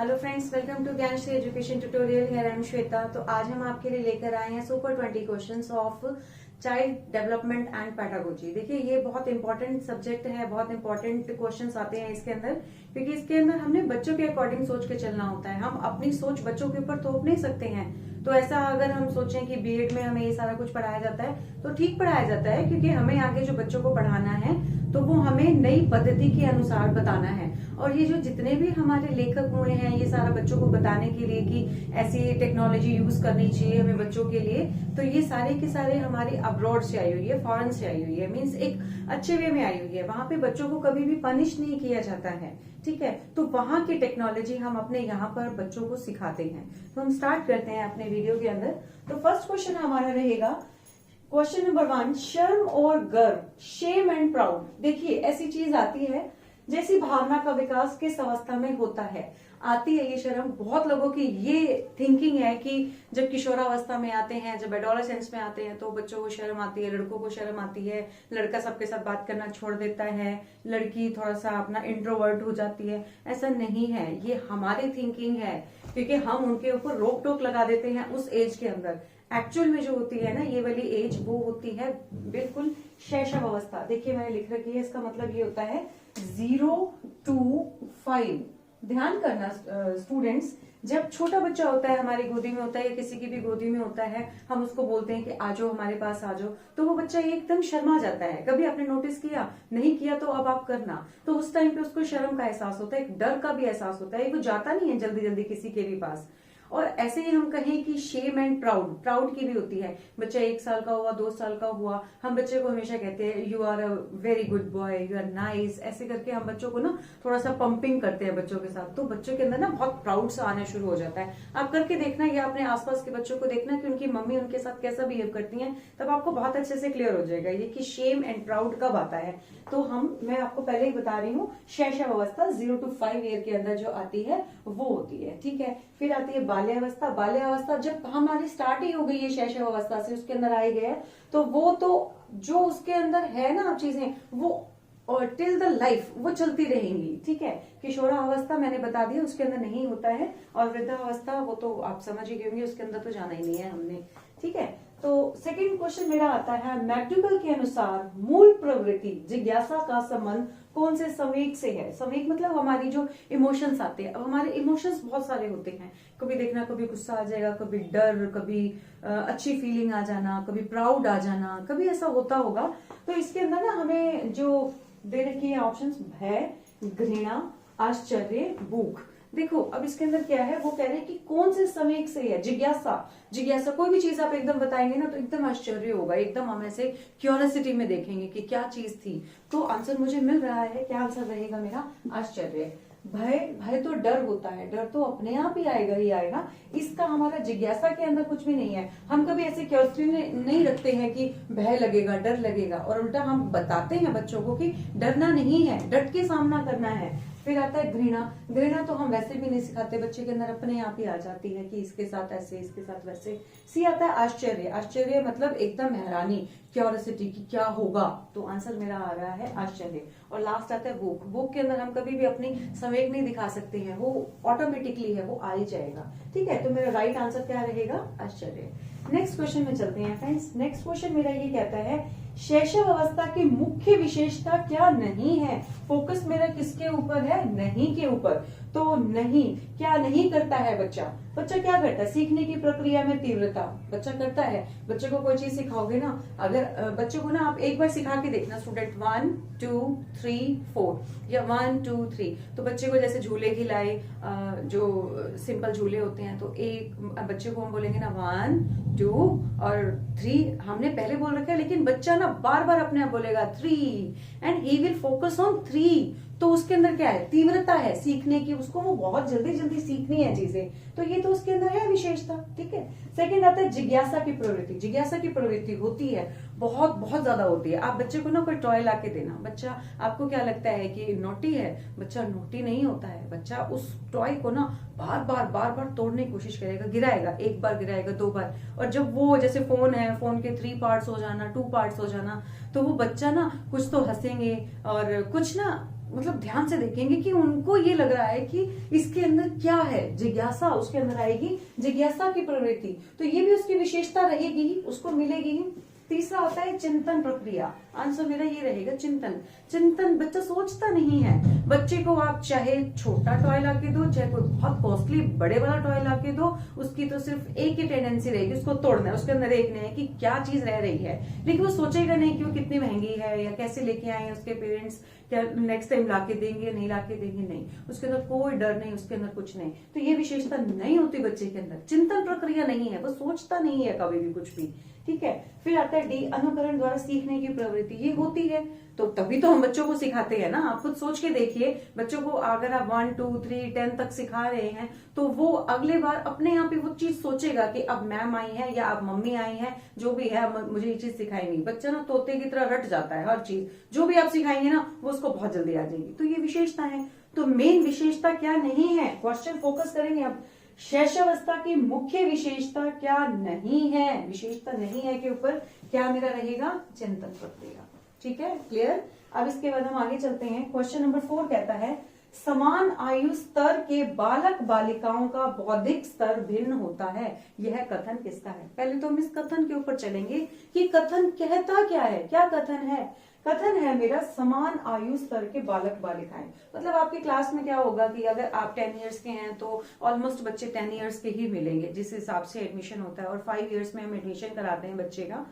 Hello friends, welcome to Gyanshree education tutorial. Here I am Shweta. तो आज हम आपके लिए लेकर आए हैं super 20 questions of child development and pedagogy. देखिए, ये बहुत इंपॉर्टेंट सब्जेक्ट है, बहुत इंपॉर्टेंट क्वेश्चंस आते हैं इसके अंदर, क्योंकि इसके अंदर हमने बच्चों के अकॉर्डिंग सोच के चलना होता है। हम अपनी सोच बच्चों के ऊपर थोप नहीं सकते हैं। तो ऐसा अगर हम सोचें कि बीएड में हमें ये सारा कुछ पढ़ाया जाता है तो ठीक पढ़ाया जाता है, क्योंकि हमें आगे जो बच्चों को पढ़ाना है तो वो हमें नई पद्धति के अनुसार बताना है। और ये जो जितने भी हमारे लेखक हुए हैं, ये सारा बच्चों को बताने के लिए कि ऐसी टेक्नोलॉजी यूज करनी चाहिए हमें बच्चों के लिए, तो ये सारे के सारे हमारे अब्रॉड से आई हुई है, फॉरेन से आई हुई है। मीन्स एक अच्छे वे में आई हुई है। वहां पे बच्चों को कभी भी पनिश नहीं किया जाता है, ठीक है। तो वहां की टेक्नोलॉजी हम अपने यहाँ पर बच्चों को सिखाते हैं। तो हम स्टार्ट करते हैं अपने वीडियो के अंदर। तो फर्स्ट क्वेश्चन हमारा रहेगा क्वेश्चन नंबर 1, शर्म और गर्व, शेम एंड प्राउड। देखिए, ऐसी चीज आती है जैसी भावना का विकास किस अवस्था में होता है, आती है ये शर्म। बहुत लोगों की ये थिंकिंग है कि जब किशोरावस्था में आते हैं, जब एडोलेसेंस में आते हैं तो बच्चों को शर्म आती है, लड़कों को शर्म आती है, लड़का सबके साथ बात करना छोड़ देता है, लड़की थोड़ा सा अपना इंट्रोवर्ट हो जाती है। ऐसा नहीं है, ये हमारी थिंकिंग है, क्योंकि हम उनके ऊपर रोक टोक लगा देते हैं उस एज के अंदर। एक्चुअल में जो होती है ना ये वाली एज, वो होती है बिल्कुल शैशव अवस्था। देखिए, मैंने लिख रखी है, इसका मतलब ये होता है 0 to 5। ध्यान करना स्टूडेंट्स, जब छोटा बच्चा होता है, हमारी गोदी में होता है या किसी की भी गोदी में होता है, हम उसको बोलते हैं कि आ जाओ हमारे पास आ जाओ, तो वो बच्चा एकदम शर्मा जाता है। कभी आपने नोटिस किया? नहीं किया तो अब आप करना। तो उस टाइम पे उसको शर्म का एहसास होता है, एक डर का भी एहसास होता है, वो जाता नहीं है जल्दी जल्दी किसी के भी पास। और ऐसे ही हम कहें कि शेम एंड प्राउड, प्राउड की भी होती है। बच्चा 1 साल का हुआ, 2 साल का हुआ, हम बच्चे को हमेशा कहते हैं you are a very good boy, you are nice. ऐसे करके हम बच्चों को ना थोड़ा सा पंपिंग करते हैं बच्चों के साथ, तो बच्चों के अंदर ना बहुत प्राउड सा आना शुरू हो जाता है। आप करके देखना, या अपने आसपास के बच्चों को देखना कि उनकी मम्मी उनके साथ कैसा बिहेव करती है, तब आपको बहुत अच्छे से क्लियर हो जाएगा ये कि शेम एंड प्राउड कब आता है। तो मैं आपको पहले ही बता रही हूँ, शैशव अवस्था 0 to 5 ईयर के अंदर जो आती है वो होती है, ठीक है। फिर आती है बाल्यावस्था। बाल्यावस्था जब हमारी स्टार्ट ही हो गई है शैशव अवस्था से, उसके अंदर आई गए, तो वो तो जो उसके अंदर है ना चीजें, वो और टिल द लाइफ वो चलती रहेंगी, ठीक है। किशोरावस्था मैंने बता दिया, उसके अंदर नहीं होता है। और वृद्धावस्था वो तो आप समझ ही गए होंगे, उसके अंदर तो जाना ही नहीं है हमने, ठीक है। तो सेकंड क्वेश्चन मेरा आता है, मैकडूगल के अनुसार मूल प्रवृत्ति जिज्ञासा का संबंध कौन से संवेग से है। संवेग मतलब हमारी जो इमोशंस आते हैं। अब हमारे इमोशंस बहुत सारे होते हैं, कभी देखना, कभी गुस्सा आ जाएगा, कभी डर, कभी अच्छी फीलिंग आ जाना, कभी प्राउड आ जाना, कभी ऐसा होता होगा। तो इसके अंदर ना हमें जो दे रखी है ऑप्शंस है घृणा, आश्चर्य, भूख। देखो, अब इसके अंदर क्या है, वो कह रहे हैं कि कौन से संवेग से है। जिज्ञासा, जिज्ञासा कोई भी चीज आप एकदम बताएंगे ना तो एकदम आश्चर्य होगा, एकदम हम ऐसे क्यूरियोसिटी में देखेंगे कि क्या चीज थी। तो आंसर मुझे मिल रहा है, क्या आंसर रहेगा मेरा? आश्चर्य। भय, भय तो डर होता है, डर तो अपने आप ही आएगा ही आएगा। इसका हमारा जिज्ञासा के अंदर कुछ भी नहीं है। हम कभी ऐसे क्यूरियोसिटी नहीं रखते हैं कि भय लगेगा, डर लगेगा, और उल्टा हम बताते हैं बच्चों को कि डरना नहीं है, डट के सामना करना है। फिर आता है घृणा। घृणा तो हम वैसे भी नहीं सिखाते, बच्चे के अंदर अपने आप ही आ जाती है कि इसके साथ ऐसे, इसके साथ वैसे। सी आता है आश्चर्य। आश्चर्य मतलब एकदम हैरानी, क्यूरियोसिटी की क्या होगा। तो आंसर मेरा आ रहा है आश्चर्य। और लास्ट आता है भूख। भूख के अंदर हम कभी भी अपनी संवेग नहीं दिखा सकते हैं, वो ऑटोमेटिकली है, वो आ ही जाएगा, ठीक है। तो मेरा राइट आंसर क्या रहेगा? आश्चर्य। नेक्स्ट क्वेश्चन में चलते हैं फ्रेंड्स। नेक्स्ट क्वेश्चन मेरा ये कहता है, शैशव अवस्था की मुख्य विशेषता क्या नहीं है। फोकस मेरा किसके ऊपर है? नहीं के ऊपर। तो नहीं, क्या नहीं करता है बच्चा? बच्चा क्या करता है? सीखने की प्रक्रिया में तीव्रता बच्चा करता है। बच्चे को कोई चीज सिखाओगे ना, अगर बच्चे को ना आप एक बार सिखा के देखना, स्टूडेंट 1 2 3 4 या 1 2 3, तो बच्चे को जैसे झूले खिलाए, जो सिंपल झूले होते हैं, तो एक बच्चे को हम बोलेंगे ना 1 2 और 3, हमने पहले बोल रखा है, लेकिन बच्चा ना बार बार अपने आप बोलेगा 3 and he will focus on 3। तो उसके अंदर क्या है? तीव्रता है सीखने की, उसको वो बहुत जल्दी जल्दी सीखनी है चीजें, तो ये तो उसके अंदर है विशेषता, ठीक है। सेकंड आता है जिज्ञासा की प्रवृत्ति। जिज्ञासा की प्रवृत्ति होती है, बहुत बहुत ज्यादा होती है। आप बच्चे को ना कोई टॉय ला के देना, बच्चा आपको क्या लगता है कि नोटी है? बच्चा नोटी नहीं होता है। बच्चा उस टॉय को ना बार बार तोड़ने की कोशिश करेगा, गिराएगा, 1 बार गिराएगा, 2 बार, और जब वो जैसे फोन है, फोन के 3 पार्ट्स हो जाना, 2 पार्ट्स हो जाना, तो वो बच्चा ना कुछ तो हंसेंगे और कुछ ना मतलब ध्यान से देखेंगे कि उनको ये लग रहा है कि इसके अंदर क्या है, जिज्ञासा उसके अंदर आएगी, जिज्ञासा की प्रवृत्ति, तो ये भी उसकी विशेषता रहेगी ही, उसको मिलेगी ही। तीसरा होता है चिंतन प्रक्रिया। आंसर मेरा ये रहेगा चिंतन। चिंतन, बच्चा सोचता नहीं है। बच्चे को आप चाहे छोटा टॉय लाके दो, चाहे कोई बहुत कॉस्टली बड़े वाला टॉय लाके दो, उसकी तो सिर्फ एक ही टेंडेंसी रहेगी, उसको तोड़ना है, उसके अंदर देखना है कि क्या चीज रह रही है, लेकिन वो सोचेगा नहीं कि वो कितनी महंगी है या कैसे लेके आए हैं उसके पेरेंट्स, क्या नेक्स्ट टाइम लाके देंगे नहीं लाके देंगे, नहीं, उसके अंदर कोई डर नहीं, उसके अंदर कुछ नहीं। तो ये विशेषता नहीं होती बच्चे के अंदर, चिंतन प्रक्रिया नहीं है, वो सोचता नहीं है कभी भी कुछ भी। ठीक है, फिर आता है डी, अनुकरण द्वारा सीखने की प्रवृत्ति, ये होती है, तो तभी तो हम बच्चों को सिखाते हैं ना। आप खुद सोच के देखिए, बच्चों को अगर आप 1 2 3 10 तक सिखा रहे हैं तो वो अगले बार अपने आप ही वो चीज सोचेगा कि अब मैम आई है या अब मम्मी आई है, जो भी है मुझे ये चीज सिखाएंगी। बच्चा ना तोते की तरह रट जाता है हर चीज, जो भी आप सिखाएंगे ना वो उसको बहुत जल्दी आ जाएगी। तो ये विशेषता है। तो मेन विशेषता क्या नहीं है, क्वेश्चन फोकस करेंगे अब, शैशवावस्था की मुख्य विशेषता क्या नहीं है, विशेषता नहीं है के ऊपर क्या मेरा रहेगा, चिंतन प्रक्रिया। ठीक है, क्लियर। अब इसके बाद हम आगे चलते हैं। क्वेश्चन नंबर 4 कहता है समान आयु स्तर के बालक बालिकाओं का बौद्धिक स्तर भिन्न होता है, यह कथन किसका है। पहले तो हम इस कथन के ऊपर चलेंगे कि कथन कहता क्या है, क्या कथन है। कथन है मेरा समान आयु स्तर के बालक बालिकाएं। मतलब आपकी क्लास में क्या होगा कि अगर आप 10 इयर्स के हैं तो ऑलमोस्ट बच्चे 10 इयर्स के ही मिलेंगे, जिस हिसाब से एडमिशन होता है, और 5 इयर्स में हम एडमिशन कराते हैं बच्चे का,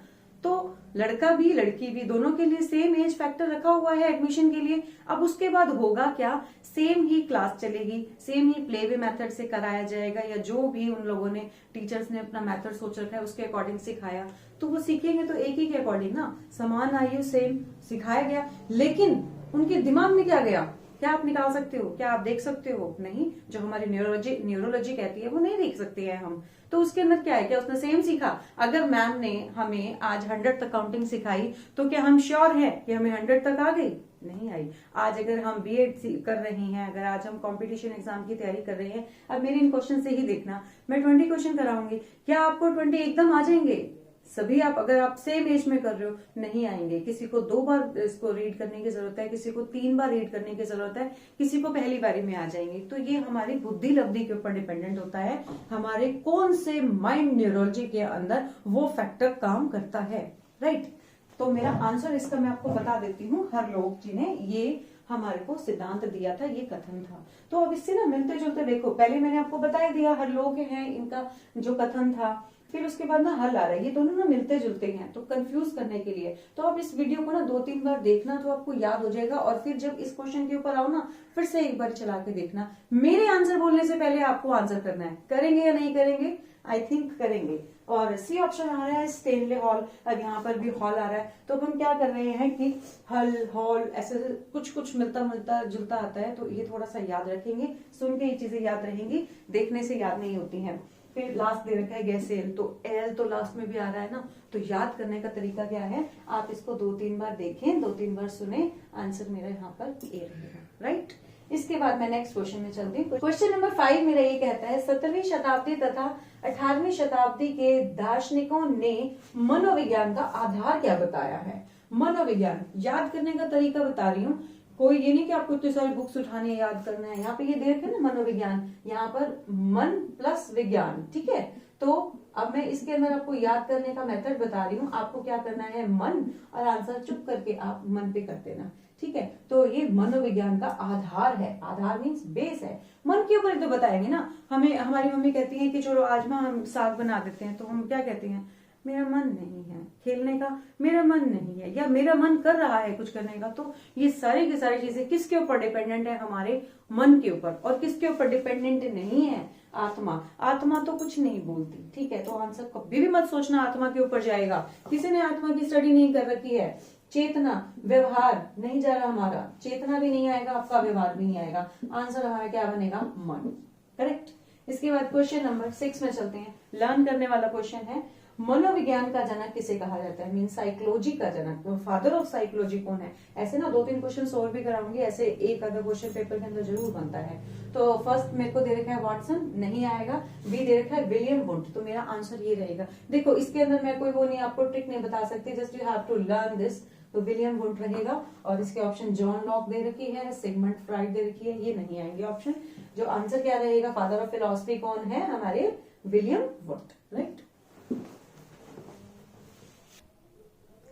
तो लड़का भी लड़की भी दोनों के लिए सेम एज फैक्टर रखा हुआ है एडमिशन के लिए। अब उसके बाद होगा क्या, सेम ही क्लास चलेगी, सेम ही प्ले वे मेथड से कराया जाएगा, या जो भी उन लोगों ने टीचर्स ने अपना मेथड सोच रखा है उसके अकॉर्डिंग सिखाया, तो वो सीखेंगे तो एक ही के अकॉर्डिंग ना, समान आयु सेम सिखाया गया। लेकिन उनके दिमाग में क्या गया, क्या आप निकाल सकते हो, क्या आप देख सकते हो, नहीं, जो हमारी न्यूरोलॉजी कहती है वो नहीं देख सकते हैं हम। तो उसके अंदर क्या है, क्या उसने सेम सीखा। अगर मैम ने हमें आज 100 तक काउंटिंग सिखाई तो क्या हम श्योर है कि हमें 100 तक आ गई, नहीं आई। आज अगर हम बीएड कर रहे हैं, अगर आज हम कंपटीशन एग्जाम की तैयारी कर रहे हैं, अब मेरे इन क्वेश्चन से ही देखना, मैं 20 क्वेश्चन कराऊंगी, क्या आपको 20 एकदम आ जाएंगे सभी। आप अगर आप सेम एज में कर रहे हो, नहीं आएंगे। किसी को 2 बार इसको रीड करने की जरूरत है, किसी को 3 बार रीड करने की जरूरत है, किसी को पहली बारी में आ जाएंगे। तो ये हमारी बुद्धि लब्धि के ऊपर डिपेंडेंट होता है, हमारे कौन से माइंड न्यूरोलॉजी के अंदर वो फैक्टर काम करता है, राइट। तो मेरा आंसर इसका मैं आपको बता देती हूँ, हरलोक जी ने ये हमारे को सिद्धांत दिया था, ये कथन था। तो अब इससे ना मिलते जुलते देखो, पहले मैंने आपको बता दिया हरलोक है इनका जो कथन था, फिर उसके बाद ना हल आ रहा है, ये दोनों ना मिलते जुलते हैं, तो कंफ्यूज करने के लिए तो आप इस वीडियो को ना 2-3 बार देखना, तो आपको याद हो जाएगा। और फिर जब इस क्वेश्चन के ऊपर आओ ना, फिर से एक बार चला के देखना। मेरे आंसर बोलने से पहले आपको आंसर करना है, करेंगे या नहीं करेंगे, आई थिंक करेंगे। और सी ऑप्शन आ रहा है स्टेनले हॉल, अब यहाँ पर भी हॉल आ रहा है, तो हम क्या कर रहे हैं कि हल हॉल ऐसे कुछ कुछ मिलता जुलता आता है, तो ये थोड़ा सा याद रखेंगे, सुन के ये चीजें याद रहेंगी, देखने से याद नहीं होती हैं। फिर लास्ट दे रखा है गैसेल, तो एल तो लास्ट में भी आ रहा है ना, तो याद करने का तरीका क्या है, आप इसको 2-3 बार देखें, 2-3 बार सुने, आंसर मेरा यहाँ पर ए रहेगा, राइट। इसके बाद मैं नेक्स्ट क्वेश्चन में चलती हूँ। क्वेश्चन नंबर 5 मेरा ये कहता है 17वीं शताब्दी तथा 18वीं शताब्दी के दार्शनिकों ने मनोविज्ञान का आधार क्या बताया है। मनोविज्ञान याद करने का तरीका बता रही हूँ, कोई ये नहीं कि आपको इतनी सारी बुक्स उठानी है, याद करना है। यहाँ पे ये दे रखे ना मनोविज्ञान, यहाँ पर मन प्लस विज्ञान, ठीक है। तो अब मैं इसके अंदर आपको याद करने का मेथड बता रही हूँ, आपको क्या करना है, मन और आंसर चुप करके आप मन पे कर देना, ठीक है। तो ये मनोविज्ञान का आधार है, आधार मीन्स बेस है, मन के ऊपर तो बताएंगे ना। हमें हमारी मम्मी कहती है कि चलो आज ना हम साग बना देते हैं, तो हम क्या कहते हैं, मेरा मन नहीं है खेलने का, मेरा मन नहीं है, या मेरा मन कर रहा है कुछ करने का। तो ये सारी की सारी चीजें किसके ऊपर डिपेंडेंट है, हमारे मन के ऊपर। और किसके ऊपर डिपेंडेंट नहीं है, आत्मा। आत्मा तो कुछ नहीं बोलती, ठीक है। तो आंसर कभी भी मत सोचना आत्मा के ऊपर जाएगा, किसी ने आत्मा की स्टडी नहीं कर रखी है। चेतना, व्यवहार नहीं जा रहा हमारा, चेतना भी नहीं आएगा, आपका व्यवहार भी नहीं आएगा, आंसर हमारा क्या बनेगा, मन, करेक्ट। इसके बाद क्वेश्चन नंबर 6 में चलते हैं, लर्न करने वाला क्वेश्चन है, मनोविज्ञान का जनक किसे कहा जाता है, मीन साइकोलॉजी का जनक, फादर ऑफ साइकोलॉजी कौन है। ऐसे ना 2-3 क्वेश्चन सोल्व भी कराऊंगी, ऐसे एक आधा क्वेश्चन पेपर के अंदर जरूर बनता है। तो फर्स्ट मेरे को दे रखा है वाटसन, नहीं आएगा। बी दे रखा है विलियम वुड, तो मेरा आंसर ये रहेगा। देखो इसके अंदर मैं कोई वो नहीं, आपको ट्रिक नहीं बता सकती, just you have to learn this. तो विलियम वुंट रहेगा। और इसके ऑप्शन जॉन लॉक दे रखी है, सिगमंड फ्राइड दे रखी है, ये नहीं आएंगे ऑप्शन। जो आंसर क्या रहेगा, फादर ऑफ फिलॉसफी कौन है, हमारे William Wundt, right.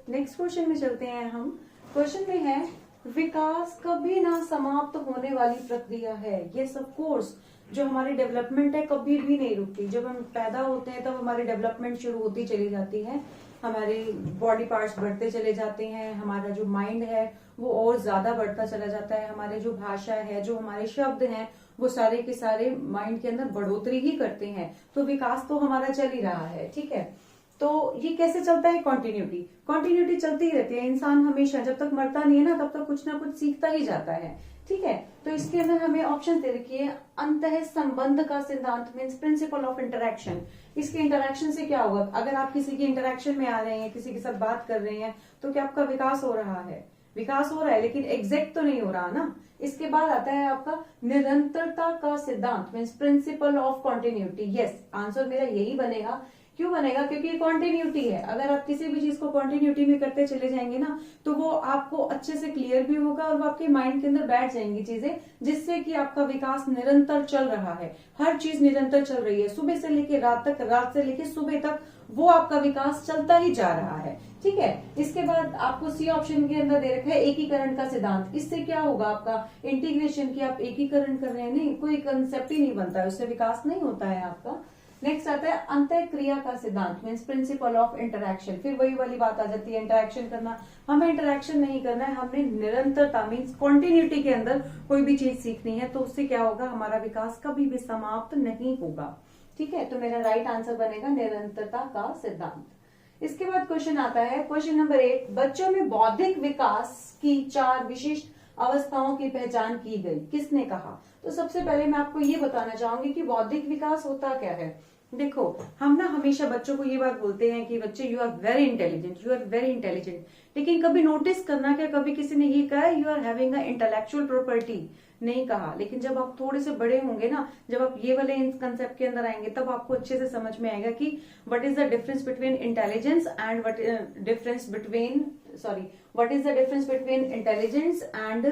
Next question में चलते हैं हम। क्वेश्चन में है विकास कभी ना समाप्त होने वाली प्रक्रिया है। यस ऑफ कोर्स, जो हमारी डेवलपमेंट है कभी भी नहीं रुकती। जब हम पैदा होते हैं तब हमारी डेवलपमेंट शुरू होती चली जाती है, हमारे बॉडी पार्ट्स बढ़ते चले जाते हैं, हमारा जो माइंड है वो और ज्यादा बढ़ता चला जाता है, हमारे जो भाषा है, जो हमारे शब्द हैं, वो सारे के सारे माइंड के अंदर बढ़ोतरी ही करते हैं। तो विकास तो हमारा चल ही रहा है, ठीक है। तो ये कैसे चलता है, कॉन्टिन्यूटी चलती ही रहती है। इंसान हमेशा जब तक मरता नहीं है ना तब तक कुछ ना कुछ सीखता ही जाता है, ठीक है। तो इसके अंदर हमें ऑप्शन दे रखिए, अंतः संबंध का सिद्धांत मीन्स प्रिंसिपल ऑफ इंटरेक्शन। इसके इंटरेक्शन से क्या होगा, अगर आप किसी की इंटरेक्शन में आ रहे हैं, किसी के साथ बात कर रहे हैं, तो क्या आपका विकास हो रहा है, विकास हो रहा है, लेकिन एग्जैक्ट तो नहीं हो रहा ना। इसके बाद आता है आपका निरंतरता का सिद्धांत means principle of continuity. Yes, answer मेरा यही बनेगा। क्यों बनेगा, क्योंकि ये कॉन्टिन्यूटी है। अगर आप किसी भी चीज को कॉन्टिन्यूटी में करते चले जाएंगे ना तो वो आपको अच्छे से क्लियर भी होगा और वो आपके माइंड के अंदर बैठ जाएंगी चीजें, जिससे कि आपका विकास निरंतर चल रहा है। हर चीज निरंतर चल रही है, सुबह से लेके रात तक, रात से लेके सुबह तक वो आपका विकास चलता ही जा रहा है, ठीक है। इसके बाद आपको सी ऑप्शन के अंदर दे रखा है एकीकरण का सिद्धांत। इससे क्या होगा, आपका इंटीग्रेशन की आप एकीकरण कर रहे हैं, नहीं कोई कंसेप्ट ही नहीं बनता है, उससे विकास नहीं होता है आपका। नेक्स्ट आता है अंतः क्रिया का सिद्धांत मीन्स प्रिंसिपल ऑफ इंटरैक्शन। फिर वही वाली बात आ जाती है, इंटरैक्शन करना। हमें इंटरैक्शन नहीं करना है, हमने निरंतरता मीन्स कॉन्टिन्यूटी के अंदर कोई भी चीज सीखनी है। तो उससे क्या होगा, हमारा विकास कभी भी समाप्त नहीं होगा, ठीक है। तो मेरा राइट आंसर बनेगा निरंतरता का सिद्धांत। इसके बाद क्वेश्चन आता है, क्वेश्चन नंबर 8, बच्चों में बौद्धिक विकास की 4 विशिष्ट अवस्थाओं की पहचान की गई, किसने कहा। तो सबसे पहले मैं आपको ये बताना चाहूंगी कि बौद्धिक विकास होता क्या है। देखो, हम ना हमेशा बच्चों को ये बात बोलते हैं कि बच्चे you are very intelligent, you are very intelligent, लेकिन कभी नोटिस करना, क्या कभी किसी ने ये कहा है you are having a intellectual property, नहीं कहा। लेकिन जब आप थोड़े से बड़े होंगे ना, जब आप ये वाले कंसेप्ट के अंदर आएंगे, तब आपको अच्छे से समझ में आएगा कि what is the difference between intelligence and what is the difference between intelligence and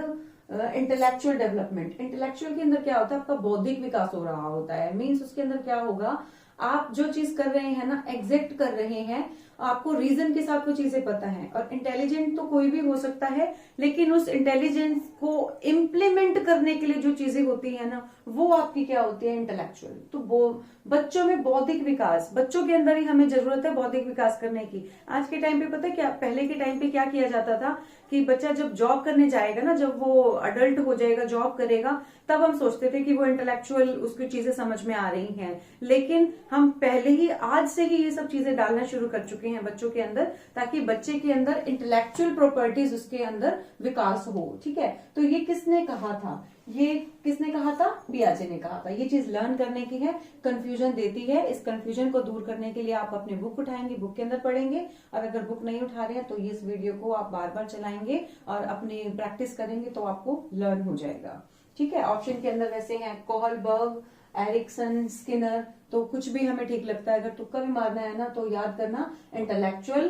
intellectual development. Intellectual के अंदर क्या होता है, आपका बौद्धिक विकास हो रहा होता है। मीन्स उसके अंदर क्या होगा, आप जो चीज कर रहे हैं ना, एग्जैक्ट कर रहे हैं, आपको रीजन के साथ वो चीजें पता है। और इंटेलिजेंट तो कोई भी हो सकता है, लेकिन उस इंटेलिजेंस को इम्प्लीमेंट करने के लिए जो चीजें होती है ना, वो आपकी क्या होती है, इंटेलेक्चुअल। तो वो बच्चों में बौद्धिक विकास, बच्चों के अंदर ही हमें जरूरत है बौद्धिक विकास करने की। आज के टाइम पे पता है क्या, पहले के टाइम पे क्या किया जाता था कि बच्चा जब जॉब करने जाएगा ना, जब वो अडल्ट हो जाएगा, जॉब करेगा, तब हम सोचते थे कि वो इंटेलेक्चुअल, उसकी चीजें समझ में आ रही हैं। लेकिन हम पहले ही, आज से ही ये सब चीजें डालना शुरू कर चुके हैं बच्चों के अंदर, ताकि बच्चे के अंदर इंटेलेक्चुअल प्रॉपर्टीज, उसके अंदर विकास हो, ठीक है। तो ये किसने कहा था, ये किसने कहा था, पियाजे ने कहा था। ये चीज लर्न करने की है, कंफ्यूजन देती है। इस कंफ्यूजन को दूर करने के लिए आप अपने बुक उठाएंगे, बुक के अंदर पढ़ेंगे, और अगर बुक नहीं उठा रहे हैं तो इस वीडियो को आप बार बार चलाएंगे और अपनी प्रैक्टिस करेंगे तो आपको लर्न हो जाएगा, ठीक है। ऑप्शन के अंदर वैसे हैं कोहलबर्ग, एरिक्सन, स्किनर, तो कुछ भी हमें ठीक लगता है। अगर तुक्का भी मारना है ना तो याद करना इंटेलेक्चुअल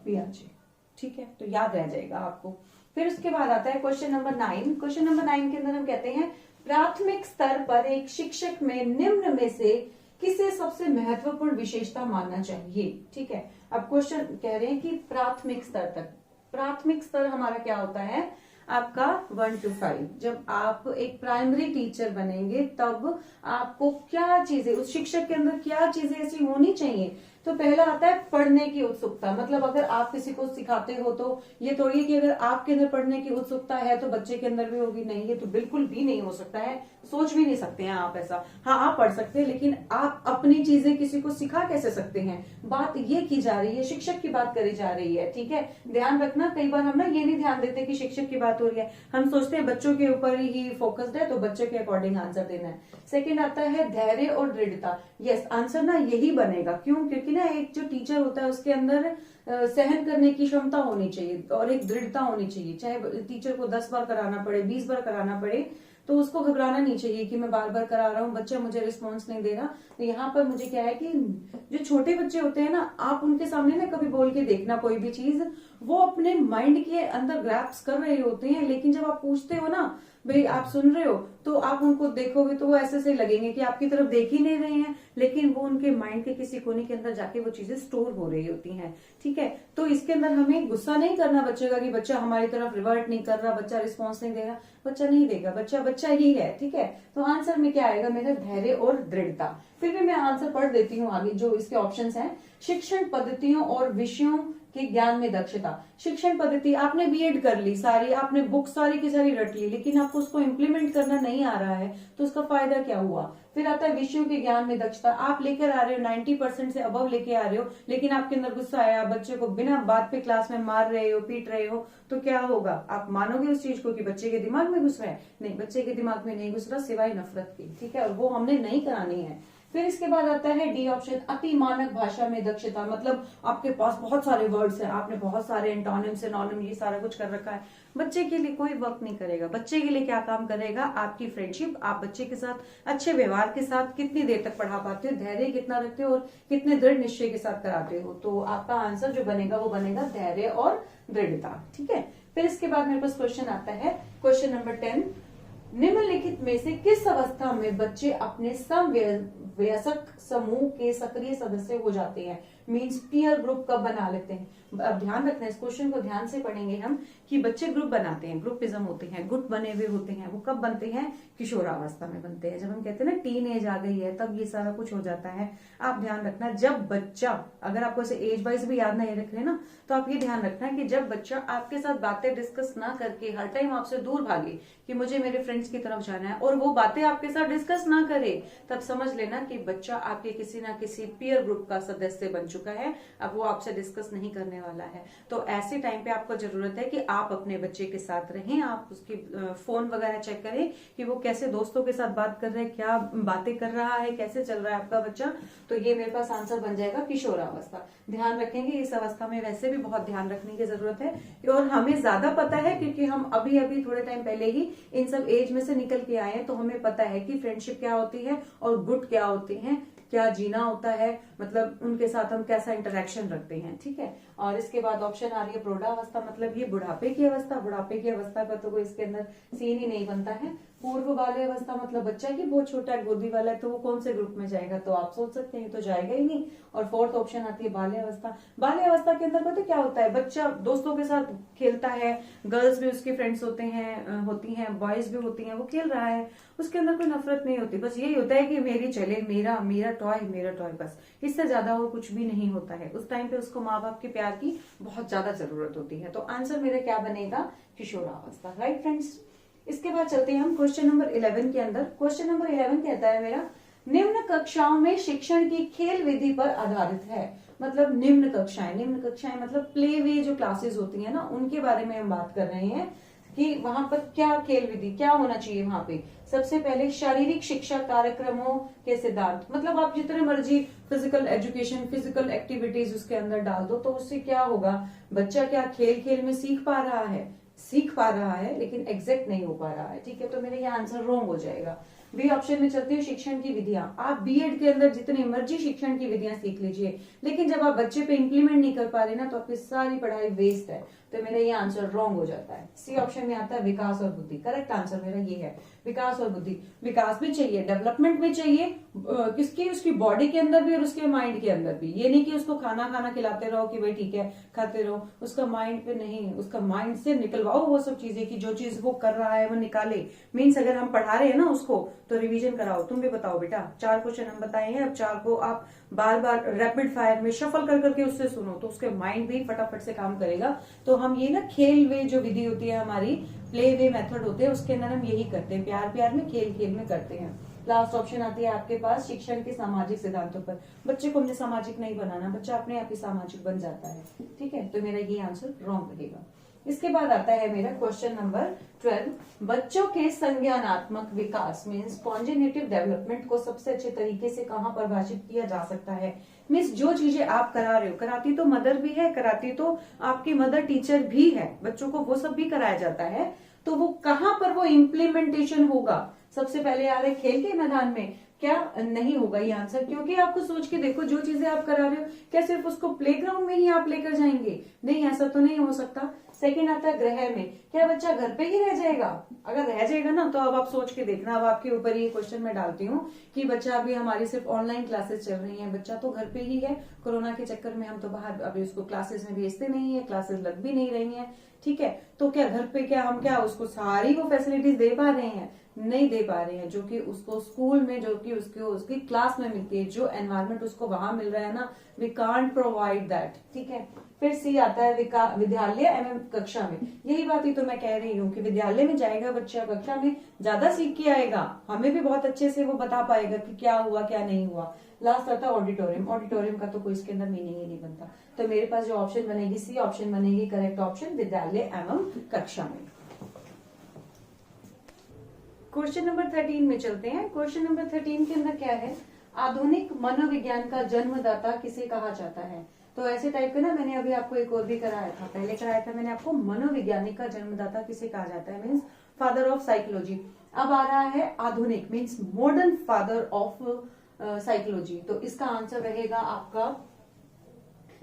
पियाजे, ठीक है, तो याद रह जाएगा आपको। फिर उसके बाद आता है क्वेश्चन नंबर 9। क्वेश्चन नंबर 9 के अंदर हम कहते हैं प्राथमिक स्तर पर एक शिक्षक में निम्न में से किसे सबसे महत्वपूर्ण विशेषता मानना चाहिए, ठीक है। अब क्वेश्चन कह रहे हैं कि प्राथमिक स्तर तक, प्राथमिक स्तर हमारा क्या होता है, आपका 1 to 5। जब आप एक प्राइमरी टीचर बनेंगे तब आपको क्या चीजें, उस शिक्षक के अंदर क्या चीजें ऐसी होनी चाहिए। तो पहला आता है पढ़ने की उत्सुकता। मतलब अगर आप किसी को सिखाते हो तो ये थोड़ी है कि अगर आपके अंदर पढ़ने की उत्सुकता है तो बच्चे के अंदर भी होगी, नहीं, ये तो बिल्कुल भी नहीं हो सकता है, सोच भी नहीं सकते हैं आप ऐसा। हाँ, आप पढ़ सकते हैं, लेकिन आप अपनी चीजें किसी को सिखा कैसे सकते हैं। बात ये की जा रही है, शिक्षक की बात करी जा रही है, ठीक है। ध्यान रखना, कई बार हम ना ये नहीं ध्यान देते कि शिक्षक की बात हो रही है, हम सोचते हैं बच्चों के ऊपर ही फोकस्ड है तो बच्चे के अकॉर्डिंग आंसर देना है। सेकेंड आता है धैर्य और दृढ़ता। यस, आंसर ना यही बनेगा। क्यों, क्योंकि ना एक जो टीचर होता है उसके अंदर सहन करने की क्षमता होनी चाहिए और एक दृढ़ता होनी चाहिए। चाहे टीचर को 10 बार कराना पड़े, 20 बार कराना पड़े, तो उसको घबराना नहीं चाहिए कि मैं बार बार करा रहा हूँ, बच्चा मुझे रिस्पॉन्स नहीं दे रहा। तो यहाँ पर मुझे क्या है कि जो छोटे बच्चे होते हैं ना, आप उनके सामने ना कभी बोल के देखना कोई भी चीज, वो अपने माइंड के अंदर ग्रैप्स कर रहे होते हैं, लेकिन जब आप पूछते हो ना भाई आप सुन रहे हो, तो आप उनको देखोगे तो वो ऐसे से लगेंगे कि आपकी तरफ देख ही नहीं रहे हैं, लेकिन वो उनके माइंड के किसी कोने के अंदर जाके वो चीजें स्टोर हो रही होती हैं। ठीक है, तो इसके अंदर हमें गुस्सा नहीं करना बच्चे का कि बच्चा हमारी तरफ रिवर्ट नहीं कर रहा, बच्चा रिस्पॉन्स नहीं दे रहा। बच्चा नहीं देगा, बच्चा बच्चा ही है। ठीक है, तो आंसर में क्या आएगा मेरा, धैर्य और दृढ़ता। फिर भी मैं आंसर पढ़ देती हूँ आगे जो इसके ऑप्शंस हैं। शिक्षण पद्धतियों और विषयों के ज्ञान में दक्षता। शिक्षण पद्धति, आपने बीएड कर ली सारी, आपने बुक सारी की सारी रट ली, लेकिन आपको उसको इम्प्लीमेंट करना नहीं आ रहा है, तो उसका फायदा क्या हुआ। फिर आता है विषयों के ज्ञान में दक्षता। आप लेकर आ रहे हो 90% से अबव लेके आ रहे हो, लेकिन आपके अंदर गुस्सा आया, बच्चे को बिना बात पे क्लास में मार रहे हो, पीट रहे हो, तो क्या होगा। आप मानोगे उस चीज को कि बच्चे के दिमाग में घुस रहा है? नहीं, बच्चे के दिमाग में नहीं घुस रहा, सिवाय नफरत की। ठीक है, और वो हमने नहीं करानी है। फिर इसके बाद आता है डी ऑप्शन, अति मानक भाषा में दक्षता। मतलब आपके पास बहुत सारे वर्ड्स हैं, आपने बहुत सारे एंटोनिम सिनोनिम ये सारा कुछ कर रखा है, बच्चे के लिए कोई वर्क नहीं करेगा। बच्चे के लिए क्या काम करेगा, आपकी फ्रेंडशिप, आप बच्चे के साथ अच्छे व्यवहार के साथ कितनी देर तक पढ़ा पाते हो, धैर्य कितना रखते हो और कितने दृढ़ निश्चय के साथ कराते हो। तो आपका आंसर जो बनेगा वो बनेगा धैर्य और दृढ़ता। ठीक है, फिर इसके बाद मेरे पास क्वेश्चन आता है, क्वेश्चन नंबर 10, निम्नलिखित में से किस अवस्था में बच्चे अपने समवयस्क समूह के सक्रिय सदस्य हो जाते हैं। मींस पीयर ग्रुप कब बना लेते हैं। अब ध्यान रखना है, इस क्वेश्चन को ध्यान से पढ़ेंगे हम कि बच्चे ग्रुप बनाते हैं, ग्रुपिज्म होते हैं, गुट बने हुए होते हैं। वो कब बनते हैं, किशोरावस्था में बनते हैं। जब हम कहते हैं ना टीन एज आ गई है, तब ये सारा कुछ हो जाता है। आप ध्यान रखना, जब बच्चा, अगर आपको ऐसे एज वाइज भी याद नहीं रख रहे ना, तो आप ये ध्यान रखना कि जब बच्चा आपके साथ बातें डिस्कस ना करके हर टाइम आपसे दूर भागे कि मुझे मेरे फ्रेंड्स की तरफ जाना है, और वो बातें आपके साथ डिस्कस ना करे, तब समझ लेना कि बच्चा आपके किसी ना किसी पीयर ग्रुप का सदस्य बन चुका है। अब वो आपसे डिस्कस नहीं करने वाला है। तो ऐसे टाइम पे आपको जरूरत है कि आप अपने बच्चे के साथ रहें, आप उसकी फोन वगैरह चेक करें कि वो कैसे दोस्तों के साथ बात कर रहे हैं, क्या बातें कर रहा है, कैसे चल रहा है आपका बच्चा। तो ये मेरे पास आंसर बन जाएगा किशोरावस्था। ध्यान रखेंगे, इस अवस्था में वैसे भी बहुत ध्यान रखने की जरूरत है, और हमें ज्यादा पता है क्योंकि हम अभी अभी थोड़े टाइम पहले ही इन सब एज में से निकल के आए हैं। तो हमें पता है कि फ्रेंडशिप क्या होती है और गुट क्या होते हैं, क्या जीना होता है, मतलब उनके साथ हम कैसा इंटरेक्शन रखते हैं। ठीक है, और इसके बाद ऑप्शन आ रही है प्रौढ़ावस्था, मतलब ये बुढ़ापे की अवस्था। बुढ़ापे की अवस्था का तो कोई इसके अंदर सीन ही नहीं बनता है। पूर्व बाल्य अवस्था मतलब बच्चा की बहुत छोटा है, गोदी वाला है, तो वो कौन से ग्रुप में जाएगा, तो आप सोच सकते हैं तो जाएगा ही नहीं। और फोर्थ ऑप्शन आती है बाल्य अवस्था। बाल्य अवस्था के अंदर पता क्या होता है, बच्चा दोस्तों के साथ खेलता है, गर्ल्स भी उसके फ्रेंड्स होते हैं, होती हैं, बॉयज भी होती हैं, वो खेल रहा है, उसके अंदर कोई नफरत नहीं होती। बस यही होता है कि मेरी चले, मेरा मेरा टॉय, बस इससे ज्यादा और कुछ भी नहीं होता है। उस टाइम पे उसको माँ बाप के प्यार की बहुत ज्यादा जरूरत होती है। तो आंसर मेरा क्या बनेगा, किशोरावस्था। राइट फ्रेंड्स, इसके बाद चलते हैं हम क्वेश्चन नंबर 11 के अंदर। क्वेश्चन नंबर 11 कहता है मेरा, निम्न कक्षाओं में शिक्षण की खेल विधि पर आधारित है। मतलब निम्न कक्षाएं मतलब प्ले वे जो क्लासेस होती है ना, उनके बारे में हम बात कर रहे हैं कि वहां पर क्या खेल विधि क्या होना चाहिए वहां पे। सबसे पहले शारीरिक शिक्षा कार्यक्रमों के सिद्धांत, मतलब आप जितने मर्जी फिजिकल एजुकेशन, फिजिकल एक्टिविटीज उसके अंदर डाल दो, तो उससे क्या होगा, बच्चा क्या खेल खेल में सीख पा रहा है लेकिन एग्जैक्ट नहीं हो पा रहा है। ठीक है, तो मेरा ये आंसर रॉन्ग हो जाएगा। बी ऑप्शन में चलती है शिक्षण की विधियां। आप बीएड के अंदर जितनी मर्जी शिक्षण की विधियां सीख लीजिए, लेकिन जब आप बच्चे पे इंप्लीमेंट नहीं कर पा रहे ना, तो आपकी सारी पढ़ाई वेस्ट है। तो मेरा ये आंसर रॉन्ग हो जाता है। सी ऑप्शन में आता है विकास और बुद्धि। करेक्ट आंसर मेरा ये है, विकास और बुद्धि। विकास भी चाहिए, डेवलपमेंट भी चाहिए, किसकी, उसकी बॉडी के अंदर भी और उसके माइंड के अंदर भी। ये नहीं कि उसको खाना खिलाते रहो कि भाई ठीक है खाते रहो, उसका माइंड पे नहीं, उसका माइंड से निकलवाओ वो सब चीजें कि जो चीज वो कर रहा है वो निकाले। मीन्स अगर हम पढ़ा रहे हैं ना उसको, तो रिवीजन कराओ। तुम भी बताओ बेटा, 4 क्वेश्चन हम बताए हैं, अब 4 को आप बार बार रैपिड फायर में शफल कर करके उससे सुनो, तो उसके माइंड भी फटाफट से काम करेगा। तो हम ये ना खेल वे जो विधि होती है हमारी, प्ले वे मेथड होते हैं, उसके अंदर हम यही करते हैं, प्यार प्यार में खेल खेल में करते हैं। लास्ट ऑप्शन आती है आपके पास शिक्षण के सामाजिक सिद्धांतों पर। बच्चे को हमने सामाजिक नहीं बनाना, बच्चा अपने आप ही सामाजिक बन जाता है। ठीक है, तो मेरा ये आंसर रॉन्ग रहेगा। इसके बाद आता है मेरा क्वेश्चन नंबर 12, बच्चों के संज्ञानात्मक विकास मीन स्पॉन्टेनिटी डेवलपमेंट को सबसे अच्छे तरीके से कहाँ परिभाषित किया जा सकता है। मीन्स जो चीजें आप करा रहे हो, कराती तो मदर भी है, कराती तो आपकी मदर टीचर भी है, बच्चों को वो सब भी कराया जाता है। तो वो कहाँ पर वो इम्प्लीमेंटेशन होगा? सबसे पहले आ रहा है खेल के मैदान में, क्या नहीं होगा ये आंसर, क्योंकि आपको सोच के देखो जो चीजें आप करा रहे हो, क्या सिर्फ उसको प्लेग्राउंड में ही आप लेकर जाएंगे? नहीं, ऐसा तो नहीं हो सकता। सेकंड आता है ग्रह में, क्या बच्चा घर पे ही रह जाएगा? अगर रह जाएगा ना तो अब आप सोच के देखना, अब आपके ऊपर ये क्वेश्चन मैं डालती हूँ कि बच्चा अभी हमारी सिर्फ ऑनलाइन क्लासेस चल रही हैं, बच्चा तो घर पे ही है, कोरोना के चक्कर में हम तो बाहर अभी उसको क्लासेस में भेजते नहीं है, क्लासेस लग भी नहीं रही है, ठीक है। तो क्या घर पे क्या हम क्या उसको सारी वो फैसिलिटीज दे पा रहे हैं? नहीं दे पा रहे हैं, जो कि उसको स्कूल में, जो कि उसको उसकी क्लास में मिलती है, जो एनवायरनमेंट उसको वहां मिल रहा है ना, वी कांट प्रोवाइड दैट, ठीक है। फिर सी आता है विद्यालय एवं कक्षा में। यही बात ही तो मैं कह रही हूँ कि विद्यालय में जाएगा बच्चा, कक्षा में ज्यादा सीख के आएगा, हमें भी बहुत अच्छे से वो बता पाएगा कि क्या हुआ क्या नहीं हुआ। लास्ट आता है ऑडिटोरियम। ऑडिटोरियम का तो कोई इसके अंदर मीनिंग ही नहीं बनता। तो मेरे पास जो ऑप्शन बनेगी सी ऑप्शन बनेगी करेक्ट ऑप्शन, विद्यालय एवं कक्षा में। क्वेश्चन नंबर 13 में चलते हैं। क्वेश्चन नंबर 13 के अंदर क्या है? आधुनिक मनोविज्ञान का जन्मदाता किसे कहा जाता है? तो ऐसे टाइप के ना मैंने अभी आपको एक और भी कराया था, पहले कराया था मैंने आपको मनोविज्ञानिक का जन्मदाता किसे कहा जाता है, मीन्स फादर ऑफ साइकोलॉजी। अब आ रहा है आधुनिक, means modern father of psychology. तो इसका आंसर रहेगा आपका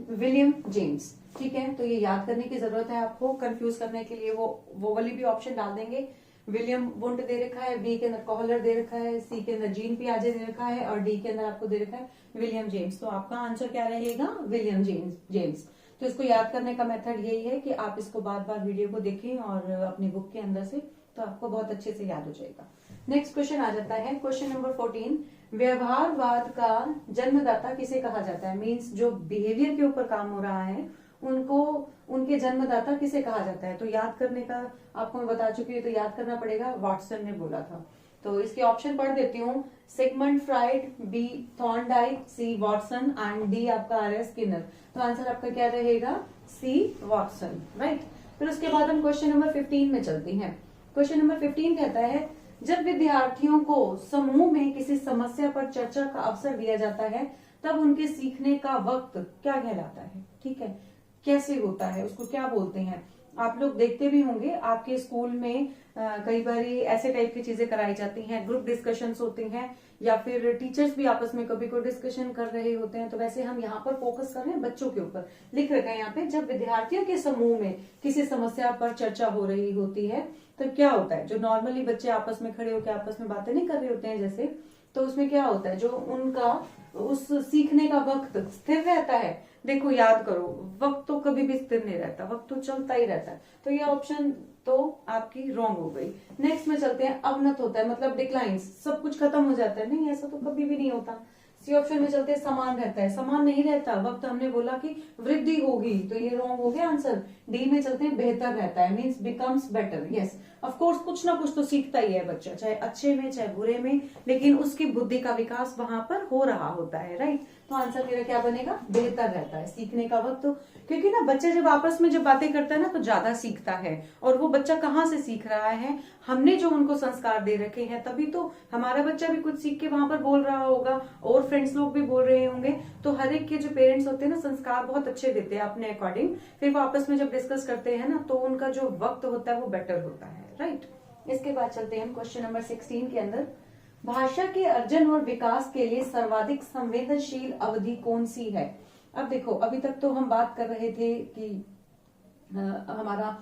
विलियम जेम्स, ठीक है। तो ये याद करने की जरूरत है आपको, कंफ्यूज करने के लिए वो वाली भी ऑप्शन डाल देंगे। विलियम वुंड दे रखा है, बी के अंदर कॉहलर दे रखा है, सी के अंदर जीन पियाजे दे रखा है और डी के अंदर आपको दे रखा है विलियम जेम्स। तो आपका आंसर क्या रहेगा? William James. तो इसको याद करने का मेथड यही है कि आप इसको बार बार वीडियो को देखें और अपनी बुक के अंदर से, तो आपको बहुत अच्छे से याद हो जाएगा। नेक्स्ट क्वेश्चन आ जाता है क्वेश्चन नंबर 14। व्यवहारवाद का जन्मदाता किसे कहा जाता है? मीन्स जो बिहेवियर के ऊपर काम हो रहा है उनको, उनके जन्मदाता किसे कहा जाता है? तो याद करने का आपको मैं बता चुकी हूँ, तो याद करना पड़ेगा, वाटसन ने बोला था। तो इसके ऑप्शन पढ़ देती हूँ। Sigmund Freud, B Thorndike, C Watson and D आपका आ रहा है स्किनर। तो आंसर आपका क्या रहेगा? सी वॉटसन, राइट। फिर उसके बाद हम क्वेश्चन नंबर 15 में चलती हैं। क्वेश्चन नंबर 15 कहता है जब विद्यार्थियों को समूह में किसी समस्या पर चर्चा का अवसर दिया जाता है तब उनके सीखने का वक्त क्या कहलाता है? ठीक है, कैसे होता है, उसको क्या बोलते हैं? आप लोग देखते भी होंगे आपके स्कूल में कई बार ऐसे टाइप की चीजें कराई जाती हैं, ग्रुप डिस्कशंस होती हैं, या फिर टीचर्स भी आपस में कभी कोई डिस्कशन कर रहे होते हैं। तो वैसे हम यहाँ पर फोकस कर रहे हैं बच्चों के ऊपर। लिख रखा है यहाँ पे, जब विद्यार्थियों के समूह में किसी समस्या पर चर्चा हो रही होती है तो क्या होता है? जो नॉर्मली बच्चे आपस में खड़े होकर आपस में बातें नहीं कर रहे होते हैं जैसे, तो उसमें क्या होता है, जो उनका उस सीखने का वक्त स्थिर रहता है। देखो याद करो, वक्त तो कभी भी स्थिर नहीं रहता, वक्त तो चलता ही रहता है। तो ये ऑप्शन तो आपकी रॉन्ग हो गई। नेक्स्ट में चलते हैं, अवनत होता है मतलब डिक्लाइंस, सब कुछ खत्म हो जाता है। नहीं, ऐसा तो कभी भी नहीं होता। सी ऑप्शन में चलते हैं, समान रहता है। समान नहीं रहता, वक्त हमने बोला कि वृद्धि होगी, तो ये रॉन्ग हो गया आंसर। डी में चलते हैं, बेहतर रहता है, means becomes better. Yes, of course कुछ ना कुछ तो सीखता ही है बच्चा, चाहे अच्छे में चाहे बुरे में, लेकिन उसकी बुद्धि का विकास वहां पर हो रहा होता है, राइट। तो आंसर मेरा क्या बनेगा? बेहतर रहता है सीखने का वक्त। तो क्योंकि ना बच्चा जब आपस में जब बातें करता है ना तो ज्यादा सीखता है। और वो बच्चा कहाँ से सीख रहा है? हमने जो उनको संस्कार दे रखे हैं, तभी तो हमारा बच्चा भी कुछ सीख के वहां पर बोल रहा होगा और फ्रेंड्स लोग भी बोल रहे होंगे। तो हर एक के जो पेरेंट्स होते हैं ना, संस्कार बहुत अच्छे देते हैं अपने अकॉर्डिंग। फिर वो आपस में जब डिस्कस करते हैं ना तो उनका जो वक्त होता है वो बेटर होता है, राइट। इसके बाद चलते हैं क्वेश्चन नंबर 16 के अंदर। भाषा के अर्जन और विकास के लिए सर्वाधिक संवेदनशील अवधि कौन सी है? अब देखो, अभी तक तो हम बात कर रहे थे कि हमारा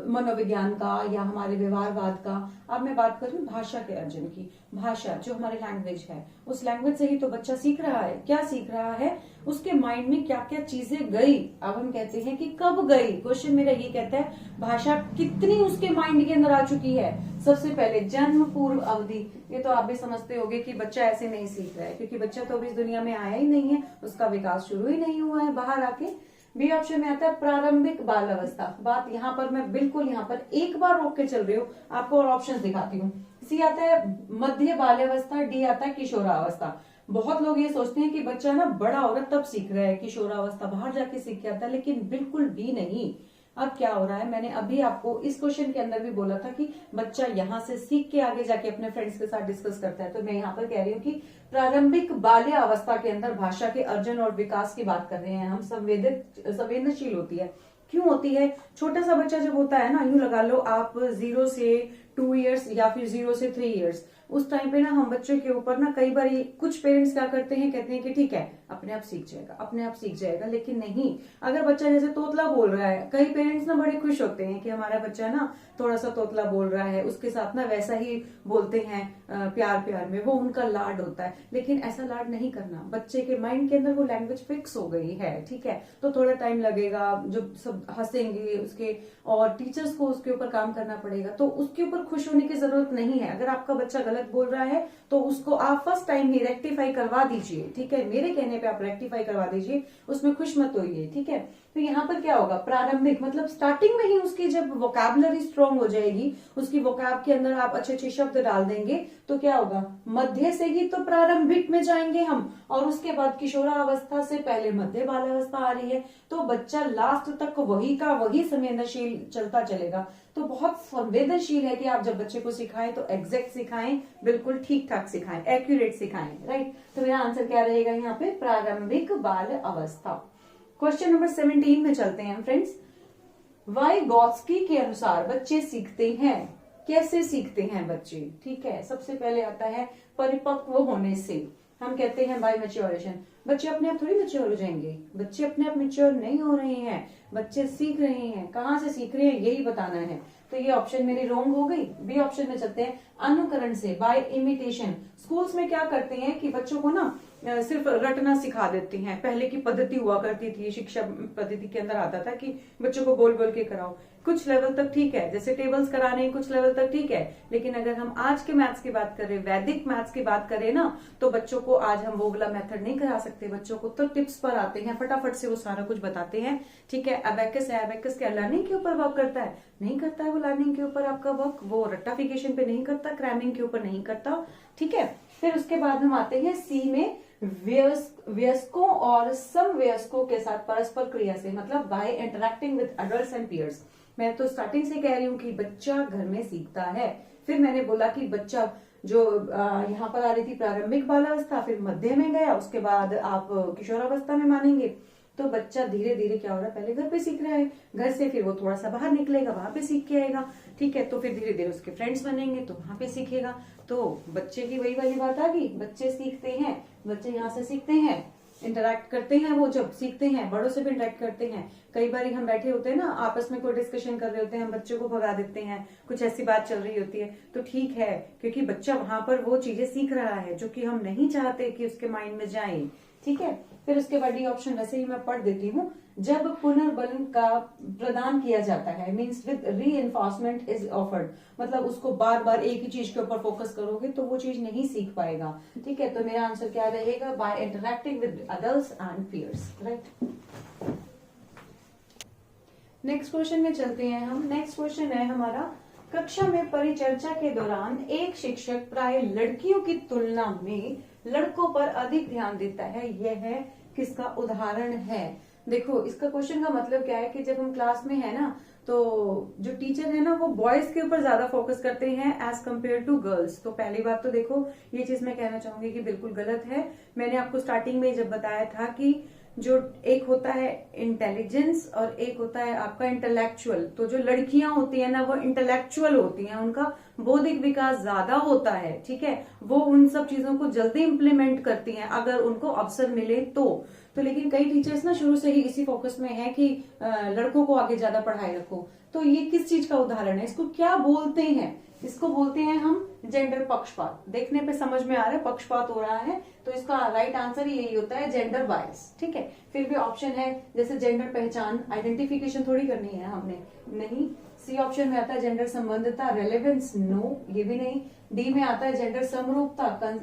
मनोविज्ञान का या हमारे व्यवहारवाद का। अब मैं बात कर रही हूँ भाषा के अर्जन की। भाषा जो हमारी लैंग्वेज है, उस लैंग्वेज से ही तो बच्चा सीख रहा है। क्या सीख रहा है? उसके माइंड में क्या क्या चीजें गई। अब हम कहते हैं कि कब गई। क्वेश्चन मेरा ये कहता है भाषा कितनी उसके माइंड के अंदर आ चुकी है। सबसे पहले जन्म पूर्व अवधि। ये तो आप भी समझते होंगे कि बच्चा ऐसे नहीं सीख रहा है, क्योंकि बच्चा तो अभी इस दुनिया में आया ही नहीं है, उसका विकास शुरू ही नहीं हुआ है बाहर आके। बी ऑप्शन में आता है प्रारंभिक बाल अवस्था। बात यहाँ पर मैं बिल्कुल यहाँ पर एक बार रोक के चल रही हूँ, आपको और ऑप्शन दिखाती हूँ। सी आता है मध्य बाल्यावस्था, डी आता है किशोरावस्था। बहुत लोग ये सोचते हैं कि बच्चा ना बड़ा होगा तब सीख रहा है, किशोरावस्था बाहर जाके सीख के आता है, लेकिन बिल्कुल भी नहीं। अब क्या हो रहा है, मैंने अभी आपको इस क्वेश्चन के अंदर भी बोला था कि बच्चा यहाँ से सीख के आगे जाके अपने फ्रेंड्स के साथ डिस्कस करता है। तो मैं यहाँ पर कह रही हूँ कि प्रारंभिक बाल्य अवस्था के अंदर भाषा के अर्जन और विकास की बात कर रहे हैं हम। संवेदनशील होती है। क्यों होती है? छोटा सा बच्चा जब होता है ना, यूं लगा लो आप 0 से 2 इयर्स या फिर 0 से 3 इयर्स, उस टाइम पे ना हम बच्चे के ऊपर ना कई बार कुछ पेरेंट्स क्या करते हैं, कहते हैं कि ठीक है अपने आप सीख जाएगा, अपने आप सीख जाएगा, लेकिन नहीं। अगर बच्चा जैसे तोतला बोल रहा है, कई पेरेंट्स ना बड़े खुश होते हैं कि हमारा बच्चा ना थोड़ा सा तोतला बोल रहा है, उसके साथ ना वैसा ही बोलते हैं प्यार प्यार में, वो उनका लाड होता है। लेकिन ऐसा लाड नहीं करना, बच्चे के माइंड के अंदर वो लैंग्वेज फिक्स हो गई है, ठीक है, तो थोड़ा टाइम लगेगा, जो सब हंसेंगे उसके, और टीचर्स को उसके ऊपर काम करना पड़ेगा, तो उसके ऊपर खुश होने की जरूरत नहीं है। अगर आपका बच्चा गलत बोल रहा है तो उसको आप फर्स्ट टाइम ही रेक्टिफाई करवा दीजिए, ठीक है, मेरे कहने पे आप रेक्टिफाई करवा दीजिए, उसमें खुश मत होइए, ठीक है। तो यहाँ पर क्या होगा, प्रारंभिक मतलब स्टार्टिंग में ही उसकी जब वोकैबुलरी स्ट्रांग हो जाएगी, उसकी वोकैब के अंदर आप अच्छे अच्छे शब्द डाल देंगे, तो क्या होगा, मध्य से ही तो प्रारंभिक में जाएंगे हम, और उसके बाद किशोरावस्था से पहले मध्य बालावस्था आ रही है, तो बच्चा लास्ट तक वही का वही संवेदनशील चलता चलेगा। तो बहुत संवेदनशील है कि आप जब बच्चे को सिखाएं तो एग्जैक्ट सिखाएं, बिल्कुल ठीक ठाक सिखाएं, एक्यूरेट सिखाएं, राइट। तो मेरा आंसर क्या रहेगा यहाँ पे, प्रारंभिक बाल अवस्था। क्वेश्चन नंबर 17 में चलते हैं फ्रेंड्स। वाइगॉत्स्की के अनुसार बच्चे सीखते हैं, कैसे सीखते हैं बच्चे, ठीक है। सबसे पहले आता है परिपक्व होने से, हम कहते हैं बाय मैच्योरेशन। बच्चे अपने आप थोड़ी मैच्योर हो जाएंगे, बच्चे अपने आप मैच्योर नहीं हो रहे हैं, बच्चे सीख रहे हैं। कहाँ से सीख रहे हैं यही बताना है, तो ये ऑप्शन मेरी रॉन्ग हो गई। बी ऑप्शन में चलते हैं, अनुकरण से, बाय इमिटेशन। स्कूल्स में क्या करते हैं कि बच्चों को ना सिर्फ रटना सिखा देते हैं। पहले की पद्धति हुआ करती थी, शिक्षा पद्धति के अंदर आता था कि बच्चों को बोल बोल के कराओ, कुछ लेवल तक ठीक है, जैसे टेबल्स कराने कुछ लेवल तक ठीक है। लेकिन अगर हम आज के मैथ्स की बात करें, वैदिक मैथ्स की बात करें ना, तो बच्चों को आज हम वो वाला मेथड नहीं करा सकते। बच्चों को तो टिप्स पर आते हैं, फटाफट से वो सारा कुछ बताते हैं, ठीक है। अबेकस है, अबेकस क्या लर्निंग के ऊपर वर्क करता है? नहीं करता है वो लर्निंग के ऊपर आपका वर्क, वो रट्टाफिकेशन पे नहीं करता, क्रैमिंग के ऊपर नहीं करता, ठीक है। फिर उसके बाद हम आते हैं सी में, वयस्कों और समवयस्कों के साथ परस्पर क्रिया से, मतलब by interacting with adults and peers. मैं तो स्टार्टिंग से कह रही हूँ कि बच्चा घर में सीखता है। फिर मैंने बोला कि बच्चा जो यहाँ पर आ रही थी प्रारंभिक बालावस्था, फिर मध्य में गया, उसके बाद आप किशोरावस्था में मानेंगे। तो बच्चा धीरे धीरे क्या हो रहा है, पहले घर पे सीख रहा है, घर से फिर वो थोड़ा सा बाहर निकलेगा, वहां पे सीख के आएगा, ठीक है। तो फिर धीरे धीरे उसके फ्रेंड्स बनेंगे तो वहां पे सीखेगा। तो बच्चे की वही वाली बात आ गई, बच्चे सीखते हैं, बच्चे यहाँ से सीखते हैं, इंटरैक्ट करते हैं, वो जब सीखते हैं बड़ों से भी इंटरैक्ट करते हैं। कई बार हम बैठे होते हैं ना, आपस में कोई डिस्कशन कर रहे होते हैं, हम बच्चों को भगा देते हैं, कुछ ऐसी बात चल रही होती है, तो ठीक है, क्योंकि बच्चा वहां पर वो चीजें सीख रहा है जो कि हम नहीं चाहते कि उसके माइंड में जाए, ठीक है। फिर उसके बाद डी ऑप्शन वैसे ही मैं पढ़ देती हूँ, जब पुनर्बल का प्रदान किया जाता है, मीन्स विद री-एनफोर्समेंट इज ऑफर्ड, मतलब उसको बार बार एक ही चीज के ऊपर फोकस करोगे तो वो चीज नहीं सीख पाएगा, ठीक है। तो मेरा आंसर क्या रहेगा, by interacting with adults and peers, right. Next question में चलते हैं हम। नेक्स्ट क्वेश्चन है हमारा, कक्षा में परिचर्चा के दौरान एक शिक्षक प्राय लड़कियों की तुलना में लड़कों पर अधिक ध्यान देता है, यह है किसका उदाहरण है? देखो, इसका क्वेश्चन का मतलब क्या है कि जब हम क्लास में है ना, तो जो टीचर है ना वो बॉयज के ऊपर ज्यादा फोकस करते हैं एज कम्पेयर टू गर्ल्स। तो पहली बात तो देखो, ये चीज मैं कहना चाहूंगी कि बिल्कुल गलत है। मैंने आपको स्टार्टिंग में जब बताया था कि जो एक होता है इंटेलिजेंस और एक होता है आपका इंटेलेक्चुअल, तो जो लड़कियां होती है ना वो इंटेलेक्चुअल होती हैं, उनका बौद्धिक विकास ज्यादा होता है, ठीक है, वो उन सब चीजों को जल्दी इंप्लीमेंट करती हैं अगर उनको अवसर मिले तो लेकिन कई टीचर्स ना शुरू से ही इसी फोकस में है कि लड़कों को आगे ज्यादा पढ़ाई रखो। तो ये किस चीज का उदाहरण है, इसको क्या बोलते हैं? इसको बोलते हैं हम जेंडर पक्षपात। देखने पे समझ में आ रहा है पक्षपात हो रहा है, तो इसका राइट आंसर यही होता है, जेंडर बायस, ठीक है। फिर भी ऑप्शन है जैसे जेंडर पहचान, आइडेंटिफिकेशन थोड़ी करनी है हमने, नहीं। सी ऑप्शन में आता है जेंडर संबंधिता, रेलेवेंस, नो, ये भी नहीं। डी में आता है जेंडर समरूपता,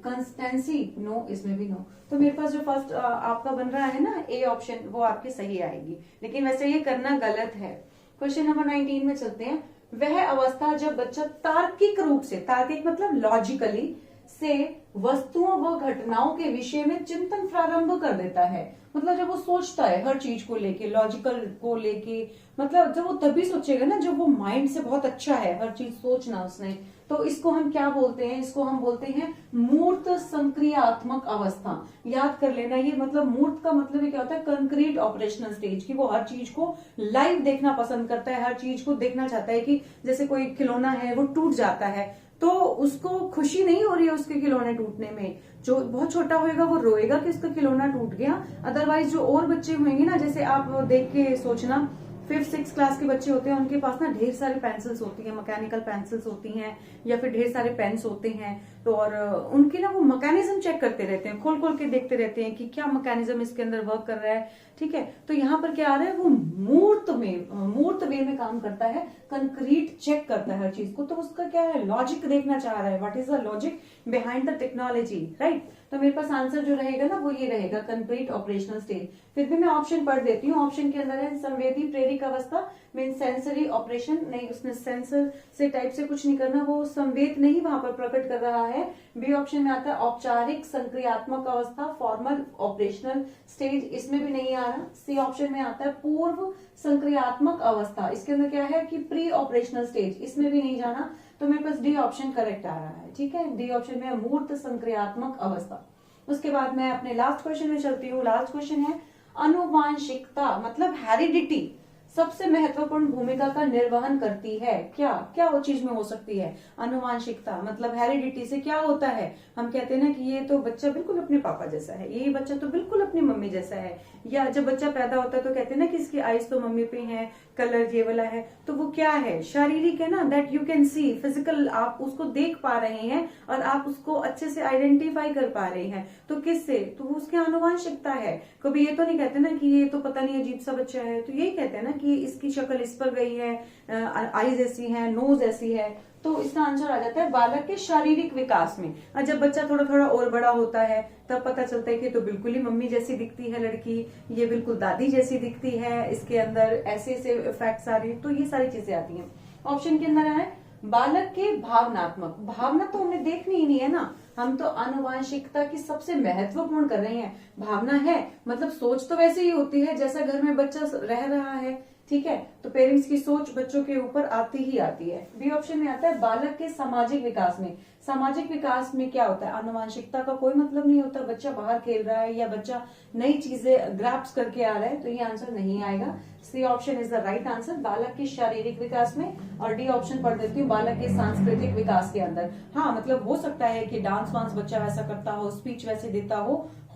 कंसिस्टेंसी, नो, इसमें भी नो। तो मेरे पास जो फर्स्ट आपका बन रहा है ना ए ऑप्शन, वो आपकी सही आएगी, लेकिन वैसे ये करना गलत है। क्वेश्चन नंबर 19 में चलते हैं। वह अवस्था जब बच्चा तार्किक रूप से, तार्किक मतलब लॉजिकली से वस्तुओं व घटनाओं के विषय में चिंतन प्रारंभ कर देता है, मतलब जब वो सोचता है हर चीज को लेके, लॉजिकल को लेके, मतलब जब वो तभी सोचेगा ना जब वो माइंड से बहुत अच्छा है, हर चीज सोचना उसने, तो इसको हम क्या बोलते हैं, इसको हम बोलते हैं मूर्त संक्रियात्मक अवस्था। याद कर लेना, ये मतलब मूर्त का मतलब ये क्या होता है, कंक्रीट ऑपरेशनल स्टेज, की वो हर चीज को लाइव देखना पसंद करता है, हर चीज को देखना चाहता है। कि जैसे कोई खिलौना है वो टूट जाता है तो उसको खुशी नहीं हो रही है उसके खिलौने टूटने में। जो बहुत छोटा होएगा वो रोएगा कि उसका खिलौना टूट गया। अदरवाइज जो और बच्चे होंगे ना, जैसे आप देख के सोचना, 5th-6th क्लास के बच्चे होते हैं, उनके पास ना ढेर सारी पेंसिल्स होती हैं, मैकेनिकल पेंसिल्स होती हैं या फिर ढेर सारे पेन्स होते हैं। तो और उनके ना वो मैकेनिज्म चेक करते रहते हैं, खोल खोल के देखते रहते हैं कि क्या मैकेनिज्म इसके अंदर वर्क कर रहा है। ठीक है, तो यहाँ पर क्या आ रहा है, वो मूर्त वे में काम करता है, कंक्रीट चेक करता है हर चीज को। तो उसका क्या है, लॉजिक देखना चाह रहा है, what is the logic behind the technology, right. तो मेरे पास आंसर जो रहेगा ना वो ये रहेगा, कंक्रीट ऑपरेशनल स्टेज। फिर भी मैं ऑप्शन पढ़ देती हूँ। ऑप्शन के अंदर है संवेदी प्रेरिक अवस्था, मीन सेंसरी ऑपरेशन, नहीं उसने सेंसर से टाइप से कुछ नहीं करना, वो संवेद नहीं वहां पर प्रकट कर रहा है। बी ऑप्शन में आता है औपचारिक संक्रियात्मक अवस्था, फॉर्मल ऑपरेशनल स्टेज, इसमें भी नहीं आ रहा। सी ऑप्शन में आता है पूर्व संक्रियात्मक अवस्था, इसके अंदर क्या है कि प्री ऑपरेशनल स्टेज, इसमें भी नहीं जाना। तो मेरे पास डी ऑप्शन करेक्ट आ रहा है। ठीक है, डी ऑप्शन में मूर्त संक्रियात्मक अवस्था। उसके बाद मैं अपने लास्ट क्वेश्चन में चलती हूँ। लास्ट क्वेश्चन है अनुवांशिकता मतलब हेरिडिटी सबसे महत्वपूर्ण भूमिका का निर्वहन करती है। क्या क्या वो चीज में हो सकती है, अनुवांशिकता मतलब हेरिडिटी से क्या होता है। हम कहते हैं ना कि ये तो बच्चा बिल्कुल अपने पापा जैसा है, ये बच्चा तो बिल्कुल अपनी मम्मी जैसा है। या जब बच्चा पैदा होता है तो कहते हैं ना कि इसकी आईज तो मम्मी पे है, कलर ये वाला है। तो वो क्या है, शारीरिक है ना, that you can see, physical, आप उसको देख पा रहे हैं और आप उसको अच्छे से आइडेंटिफाई कर पा रहे हैं। तो किससे, तो वो उसकी आनुवांशिकता है। कभी ये तो नहीं कहते ना कि ये तो पता नहीं अजीब सा बच्चा है, तो यही कहते हैं ना कि इसकी शक्ल इस पर गई है, आईज ऐसी है, नोज ऐसी है। तो इसका आंसर आ जाता है बालक के शारीरिक विकास में। और जब बच्चा थोड़ा थोड़ा और बड़ा होता है तब पता चलता है कि तो बिल्कुल ही मम्मी जैसी दिखती है लड़की, ये बिल्कुल दादी जैसी दिखती है, इसके अंदर ऐसे ऐसे इफेक्ट्स आ रहे हैं। तो ये सारी चीजें आती हैं। ऑप्शन के अंदर है बालक के भावनात्मक, भावना तो हमने देखनी ही नहीं है ना, हम तो आनुवांशिकता की सबसे महत्वपूर्ण कर रहे हैं। भावना है मतलब सोच तो वैसे ही होती है जैसा घर में बच्चा रह रहा है। ठीक है, तो पेरेंट्स की सोच बच्चों के ऊपर आती ही आती है। बी ऑप्शन में आता है बालक के सामाजिक विकास में। सामाजिक विकास में क्या होता है, आनुवांशिकता का कोई मतलब नहीं होता। बच्चा बाहर खेल रहा है या बच्चा नई चीजें ग्रैप्स करके आ रहा है, तो ये आंसर नहीं आएगा। C option is the right answer, बालक के शारीरिक विकास में। और डी ऑप्शन पढ़ देती हूँ, बालक के सांस्कृतिक विकास के अंदर। हाँ मतलब हो सकता है कि डांस वांस बच्चा वैसा करता हो, स्पीच वैसे देता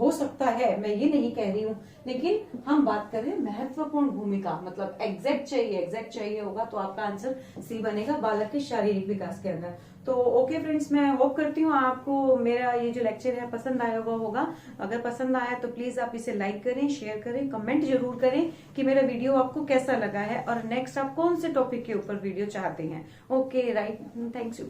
हो सकता है, मैं ये नहीं कह रही हूँ। लेकिन हम बात करें महत्वपूर्ण भूमिका, मतलब एग्जैक्ट चाहिए होगा, तो आपका आंसर सी बनेगा, बालक के शारीरिक विकास के अंदर। तो ओके फ्रेंड्स, मैं होप करती हूँ आपको मेरा ये जो लेक्चर है पसंद आया होगा। अगर पसंद आया तो प्लीज आप इसे लाइक करें, शेयर करें, कमेंट जरूर करें कि मेरा वीडियो आपको कैसा लगा है और नेक्स्ट आप कौन से टॉपिक के ऊपर वीडियो चाहते हैं। Okay right, thanks you.